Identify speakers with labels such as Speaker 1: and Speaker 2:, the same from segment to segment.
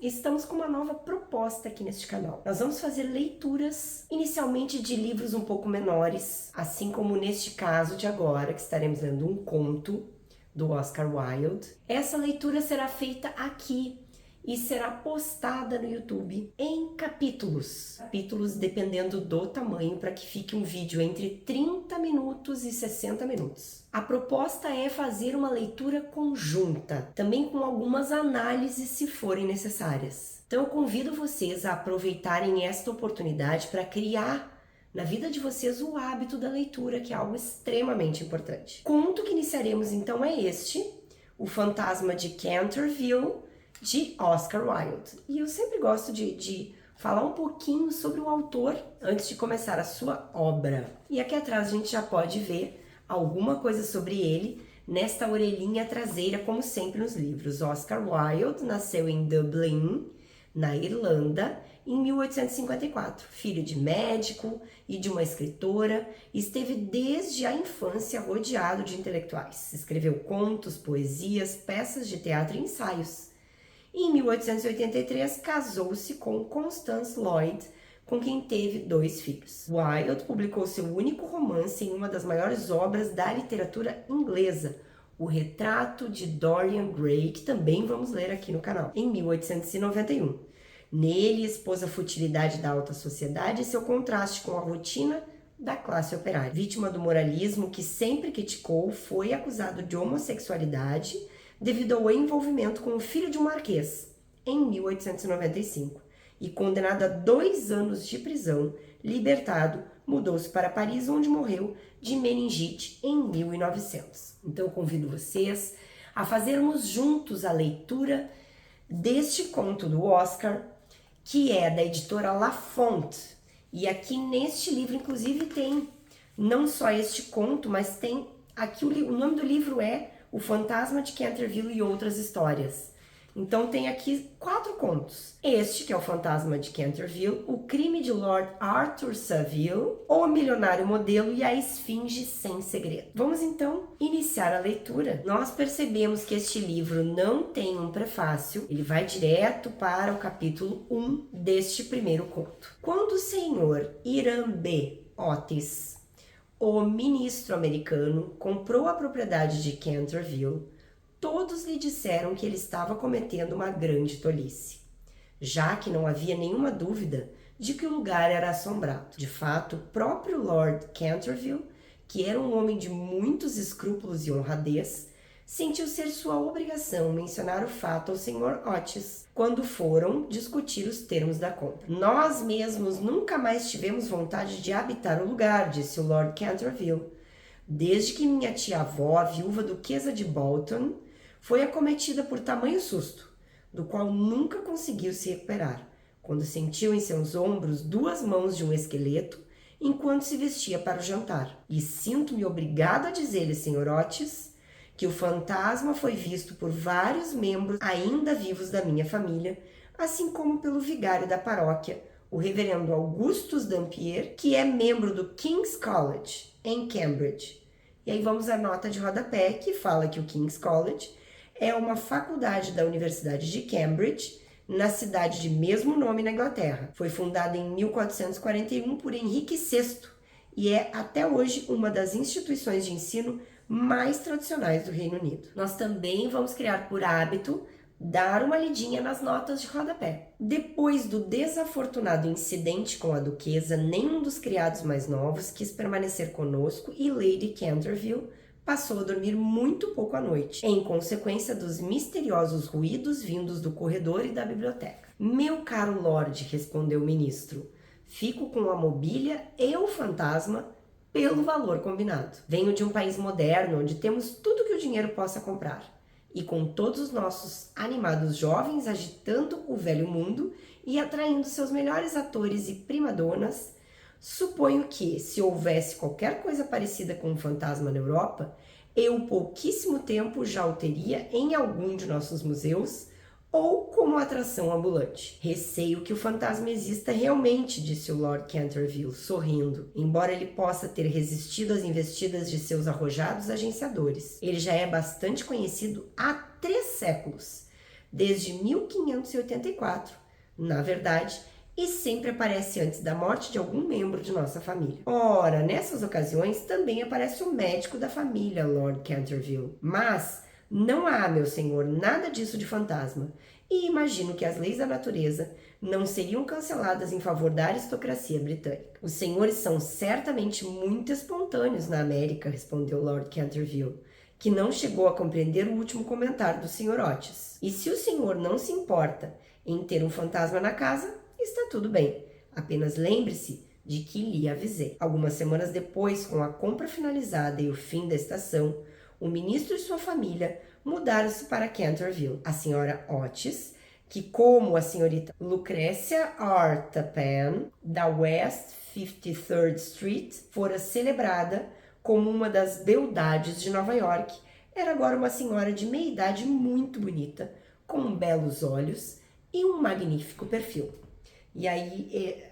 Speaker 1: Estamos com uma nova proposta aqui neste canal. Nós vamos fazer leituras, inicialmente de livros um pouco menores, assim como neste caso de agora, que estaremos lendo um conto do Oscar Wilde. Essa leitura será feita aqui e será postada no YouTube em capítulos. Capítulos dependendo do tamanho, para que fique um vídeo entre 30 minutos e 60 minutos. A proposta é fazer uma leitura conjunta, também com algumas análises se forem necessárias. Então eu convido vocês a aproveitarem esta oportunidade para criar na vida de vocês o hábito da leitura, que é algo extremamente importante. O conto que iniciaremos então é este, O Fantasma de Canterville, de Oscar Wilde. E eu sempre gosto de falar um pouquinho sobre o autor antes de começar a sua obra. E aqui atrás a gente já pode ver alguma coisa sobre ele nesta orelhinha traseira, como sempre nos livros. Oscar Wilde nasceu em Dublin, na Irlanda, em 1854. Filho de médico e de uma escritora, esteve desde a infância rodeado de intelectuais. Escreveu contos, poesias, peças de teatro e ensaios. Em 1883, casou-se com Constance Lloyd, com quem teve 2 filhos. Wilde publicou seu único romance em uma das maiores obras da literatura inglesa, O Retrato de Dorian Gray, que também vamos ler aqui no canal, em 1891. Nele expôs a futilidade da alta sociedade e seu contraste com a rotina da classe operária. Vítima do moralismo que sempre criticou, foi acusado de homossexualidade devido ao envolvimento com o filho de um marquês, em 1895, e condenado a 2 anos de prisão, libertado, mudou-se para Paris, onde morreu de meningite em 1900. Então eu convido vocês a fazermos juntos a leitura deste conto do Oscar, que é da editora La Fonte. E aqui neste livro, inclusive, tem não só este conto, mas tem aqui o nome do livro é O Fantasma de Canterville e Outras Histórias. Então tem aqui 4 contos. Este, que é O Fantasma de Canterville, O Crime de Lord Arthur Savile, O Milionário Modelo e A Esfinge Sem Segredo. Vamos então iniciar a leitura. Nós percebemos que este livro não tem um prefácio, ele vai direto para o capítulo 1 deste primeiro conto. Quando o senhor Hiram B. Otis, o ministro americano, comprou a propriedade de Canterville, todos lhe disseram que ele estava cometendo uma grande tolice, já que não havia nenhuma dúvida de que o lugar era assombrado. De fato, o próprio Lord Canterville, que era um homem de muitos escrúpulos e honradez, sentiu ser sua obrigação mencionar o fato ao Sr. Otis, quando foram discutir os termos da compra. Nós mesmos nunca mais tivemos vontade de habitar o lugar, disse o Lord Canterville, desde que minha tia-avó, a viúva duquesa de Bolton, foi acometida por tamanho susto, do qual nunca conseguiu se recuperar, quando sentiu em seus ombros 2 mãos de um esqueleto, enquanto se vestia para o jantar. E sinto-me obrigado a dizer-lhe, Sr. Otis, que o fantasma foi visto por vários membros ainda vivos da minha família, assim como pelo vigário da paróquia, o reverendo Augustus Dampier, que é membro do King's College, em Cambridge. E aí vamos à nota de rodapé, que fala que o King's College é uma faculdade da Universidade de Cambridge, na cidade de mesmo nome na Inglaterra. Foi fundada em 1441 por Henrique VI e é até hoje uma das instituições de ensino mais tradicionais do Reino Unido. Nós também vamos criar por hábito dar uma lidinha nas notas de rodapé. Depois do desafortunado incidente com a duquesa, nenhum dos criados mais novos quis permanecer conosco e Lady Canterville passou a dormir muito pouco à noite, em consequência dos misteriosos ruídos vindos do corredor e da biblioteca. Meu caro Lorde, respondeu o ministro, fico com a mobília e o fantasma pelo valor combinado. Venho de um país moderno onde temos tudo que o dinheiro possa comprar. E com todos os nossos animados jovens agitando o velho mundo e atraindo seus melhores atores e primadonas, suponho que, se houvesse qualquer coisa parecida com um fantasma na Europa, eu pouquíssimo tempo já o teria em algum de nossos museus ou como atração ambulante. Receio que o fantasma exista realmente, disse o Lord Canterville, sorrindo, embora ele possa ter resistido às investidas de seus arrojados agenciadores. Ele já é bastante conhecido há 3 séculos, desde 1584, na verdade, e sempre aparece antes da morte de algum membro de nossa família. Ora, nessas ocasiões também aparece o médico da família, Lord Canterville. Mas não há, meu senhor, nada disso de fantasma. E imagino que as leis da natureza não seriam canceladas em favor da aristocracia britânica. Os senhores são certamente muito espontâneos na América, respondeu Lord Canterville, que não chegou a compreender o último comentário do Sr. Otis. E se o senhor não se importa em ter um fantasma na casa, está tudo bem. Apenas lembre-se de que lhe avisei. Algumas semanas depois, com a compra finalizada e o fim da estação, o ministro e sua família mudaram-se para Canterville. A senhora Otis, que como a senhorita Lucrécia Artapan, da West 53rd Street, fora celebrada como uma das beldades de Nova York, era agora uma senhora de meia-idade muito bonita, com belos olhos e um magnífico perfil. E aí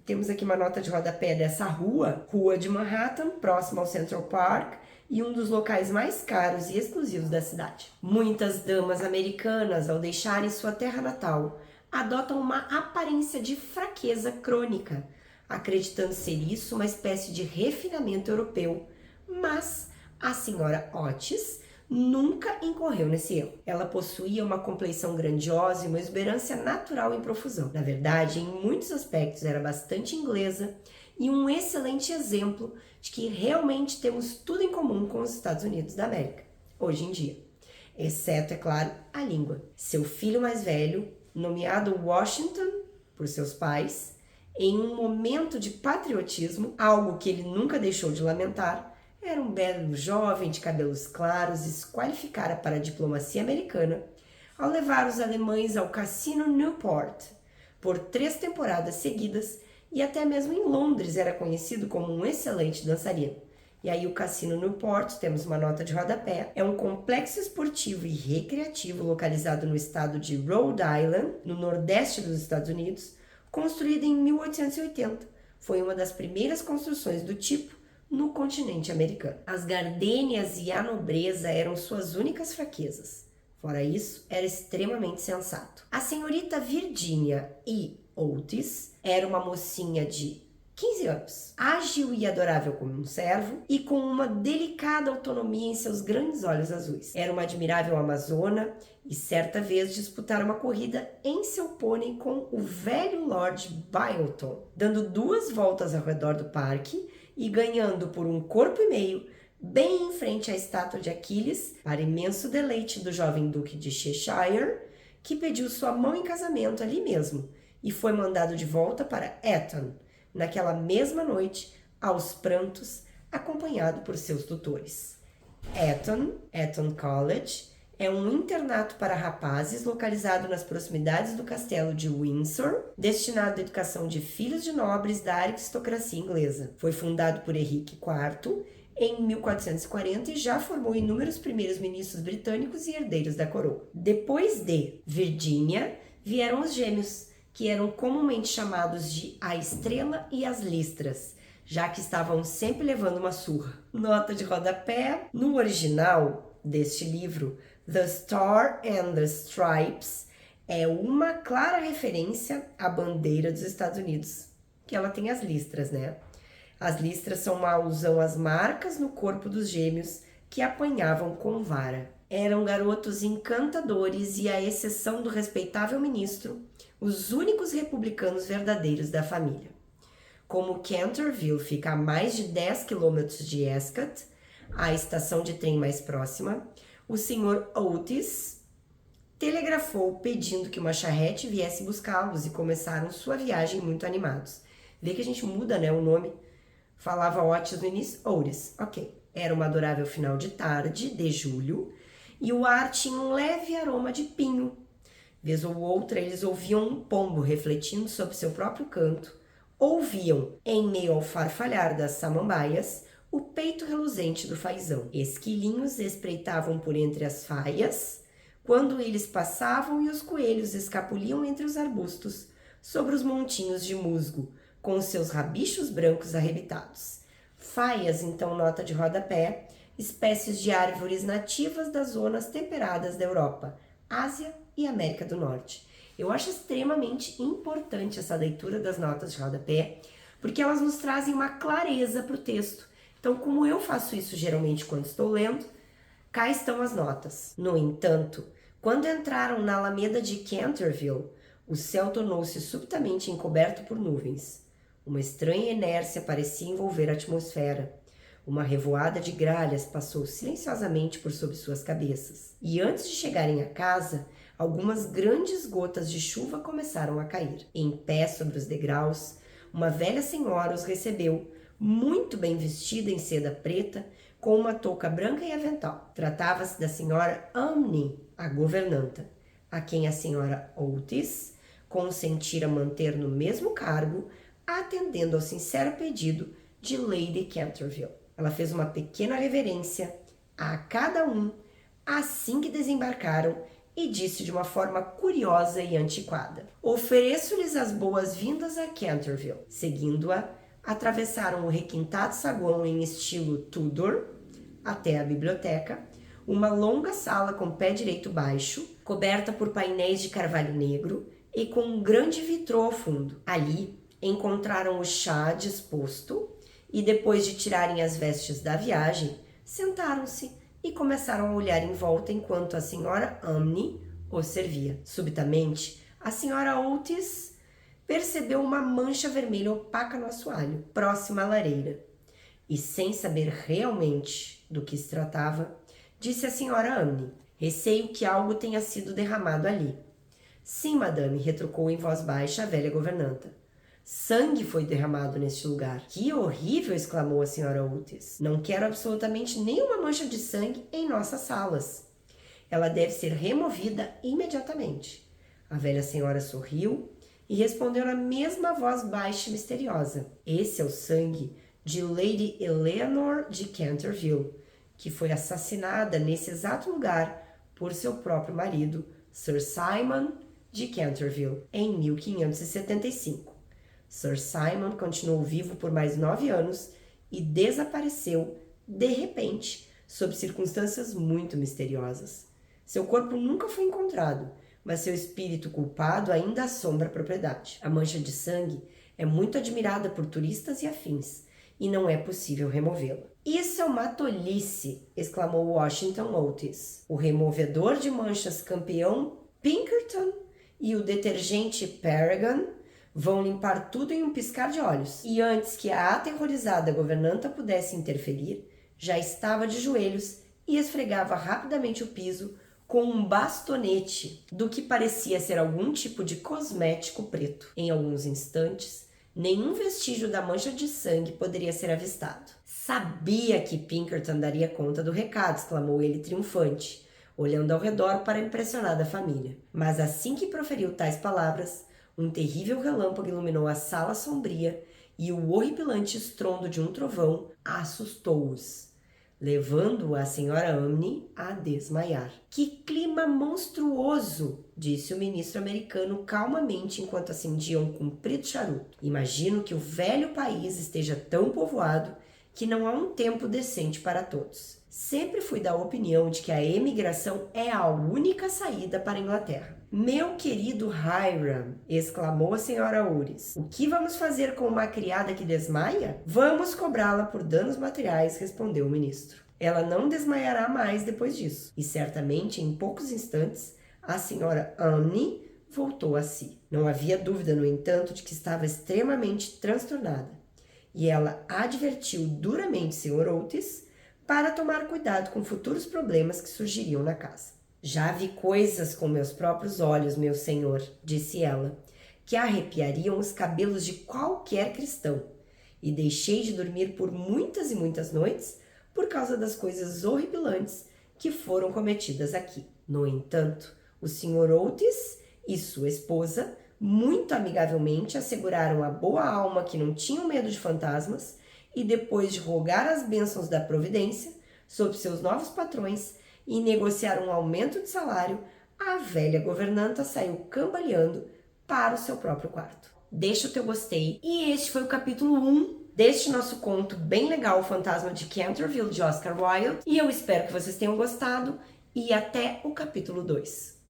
Speaker 1: temos aqui uma nota de rodapé dessa rua de Manhattan, próxima ao Central Park, e um dos locais mais caros e exclusivos da cidade. Muitas damas americanas, ao deixarem sua terra natal, adotam uma aparência de fraqueza crônica, acreditando ser isso uma espécie de refinamento europeu. Mas a senhora Otis nunca incorreu nesse erro. Ela possuía uma compleição grandiosa e uma exuberância natural em profusão. Na verdade, em muitos aspectos era bastante inglesa e um excelente exemplo de que realmente temos tudo em comum com os Estados Unidos da América, hoje em dia. Exceto, é claro, a língua. Seu filho mais velho, nomeado Washington por seus pais, em um momento de patriotismo, algo que ele nunca deixou de lamentar, era um belo jovem de cabelos claros e se qualificara para a diplomacia americana ao levar os alemães ao Cassino Newport por 3 temporadas seguidas e até mesmo em Londres era conhecido como um excelente dançarino. E aí o Cassino Newport, temos uma nota de rodapé, é um complexo esportivo e recreativo localizado no estado de Rhode Island, no nordeste dos Estados Unidos, construído em 1880. Foi uma das primeiras construções do tipo no continente americano. As gardênias e a nobreza eram suas únicas fraquezas. Fora isso, era extremamente sensato. A senhorita Virginia E. Otis era uma mocinha de 15 anos, ágil e adorável como um cervo e com uma delicada autonomia em seus grandes olhos azuis. Era uma admirável amazona e certa vez disputara uma corrida em seu pônei com o velho Lord Byron, dando 2 voltas ao redor do parque e ganhando por 1 corpo e meio, bem em frente à estátua de Aquiles, para imenso deleite do jovem duque de Cheshire, que pediu sua mão em casamento ali mesmo e foi mandado de volta para Eton, naquela mesma noite, aos prantos, acompanhado por seus tutores. Eton College, é um internato para rapazes localizado nas proximidades do castelo de Windsor, destinado à educação de filhos de nobres da aristocracia inglesa. Foi fundado por Henrique IV em 1440 e já formou inúmeros primeiros ministros britânicos e herdeiros da coroa. Depois de Virginia, vieram os gêmeos, que eram comumente chamados de a Estrela e as Listras, já que estavam sempre levando uma surra. Nota de rodapé: no original deste livro, The Star and the Stripes é uma clara referência à bandeira dos Estados Unidos, que ela tem as listras, né? As listras são uma alusão às marcas no corpo dos gêmeos que apanhavam com vara. Eram garotos encantadores e, à exceção do respeitável ministro, os únicos republicanos verdadeiros da família. Como Canterville fica a mais de 10 quilômetros de Ascot, a estação de trem mais próxima, o Sr. Otis telegrafou pedindo que uma charrete viesse buscá-los e começaram sua viagem muito animados. Vê que a gente muda, né, o nome. Falava Otis no início, Otis, ok. Era uma adorável final de tarde, de julho, e o ar tinha um leve aroma de pinho. Vez ou outra, eles ouviam um pombo refletindo sobre seu próprio canto, ouviam, em meio ao farfalhar das samambaias, o peito reluzente do fazão. Esquilinhos espreitavam por entre as faias, quando eles passavam e os coelhos escapuliam entre os arbustos, sobre os montinhos de musgo, com os seus rabichos brancos arrebitados. Faias, então, nota de rodapé, espécies de árvores nativas das zonas temperadas da Europa, Ásia e América do Norte. Eu acho extremamente importante essa leitura das notas de rodapé, porque elas nos trazem uma clareza para o texto. Então, como eu faço isso geralmente quando estou lendo, cá estão as notas. No entanto, quando entraram na Alameda de Canterville, o céu tornou-se subitamente encoberto por nuvens. Uma estranha inércia parecia envolver a atmosfera. Uma revoada de gralhas passou silenciosamente por sobre suas cabeças. E antes de chegarem a casa, algumas grandes gotas de chuva começaram a cair. Em pé sobre os degraus, uma velha senhora os recebeu, muito bem vestida em seda preta, com uma touca branca e avental. Tratava-se da senhora Amni, a governanta, a quem a senhora Otis consentira manter no mesmo cargo, atendendo ao sincero pedido de Lady Canterville. Ela fez uma pequena reverência a cada um assim que desembarcaram e disse de uma forma curiosa e antiquada: ofereço-lhes as boas-vindas a Canterville. Seguindo-a, atravessaram o requintado saguão em estilo Tudor até a biblioteca, uma longa sala com pé direito baixo, coberta por painéis de carvalho negro e com um grande vitrô ao fundo. Ali encontraram o chá disposto e, depois de tirarem as vestes da viagem, sentaram-se e começaram a olhar em volta enquanto a senhora Amni os servia. Subitamente, a senhora Otis percebeu uma mancha vermelha opaca no assoalho, próxima à lareira. E, sem saber realmente do que se tratava, disse a senhora Amni: receio que algo tenha sido derramado ali. Sim, madame, retrucou em voz baixa a velha governanta. Sangue foi derramado neste lugar. Que horrível! Exclamou a senhora Otis. Não quero absolutamente nenhuma mancha de sangue em nossas salas. Ela deve ser removida imediatamente. A velha senhora sorriu e respondeu na mesma voz baixa e misteriosa: esse é o sangue de Lady Eleanor de Canterville, que foi assassinada nesse exato lugar por seu próprio marido, Sir Simon de Canterville, em 1575. Sir Simon continuou vivo por mais 9 anos e desapareceu, de repente, sob circunstâncias muito misteriosas. Seu corpo nunca foi encontrado, mas seu espírito culpado ainda assombra a propriedade. A mancha de sangue é muito admirada por turistas e afins, e não é possível removê-la. Isso é uma tolice! Exclamou Washington Otis. O removedor de manchas campeão Pinkerton e o detergente Paragon vão limpar tudo em um piscar de olhos. E antes que a aterrorizada governanta pudesse interferir, já estava de joelhos e esfregava rapidamente o piso com um bastonete do que parecia ser algum tipo de cosmético preto. Em alguns instantes, nenhum vestígio da mancha de sangue poderia ser avistado. Sabia que Pinkerton daria conta do recado, exclamou ele triunfante, olhando ao redor para impressionar a família. Mas assim que proferiu tais palavras, um terrível relâmpago iluminou a sala sombria e o horripilante estrondo de um trovão assustou-os, levando a senhora Amni a desmaiar. Que clima monstruoso! Disse o ministro americano calmamente enquanto acendia um comprido charuto. Imagino que o velho país esteja tão povoado que não há um tempo decente para todos. Sempre fui da opinião de que a emigração é a única saída para a Inglaterra. Meu querido Hiram, exclamou a senhora Otis, o que vamos fazer com uma criada que desmaia? Vamos cobrá-la por danos materiais, respondeu o ministro. Ela não desmaiará mais depois disso. E certamente, em poucos instantes, a senhora Amni voltou a si. Não havia dúvida, no entanto, de que estava extremamente transtornada. E ela advertiu duramente Sr. Otis para tomar cuidado com futuros problemas que surgiriam na casa. Já vi coisas com meus próprios olhos, meu senhor, disse ela, que arrepiariam os cabelos de qualquer cristão, e deixei de dormir por muitas e muitas noites por causa das coisas horripilantes que foram cometidas aqui. No entanto, o Sr. Otis e sua esposa, muito amigavelmente, asseguraram à boa alma que não tinham medo de fantasmas e, depois de rogar as bênçãos da providência sobre seus novos patrões e negociar um aumento de salário, a velha governanta saiu cambaleando para o seu próprio quarto. Deixa o teu gostei. E este foi o capítulo 1 deste nosso conto bem legal, O Fantasma de Canterville, de Oscar Wilde. E eu espero que vocês tenham gostado e até o capítulo 2.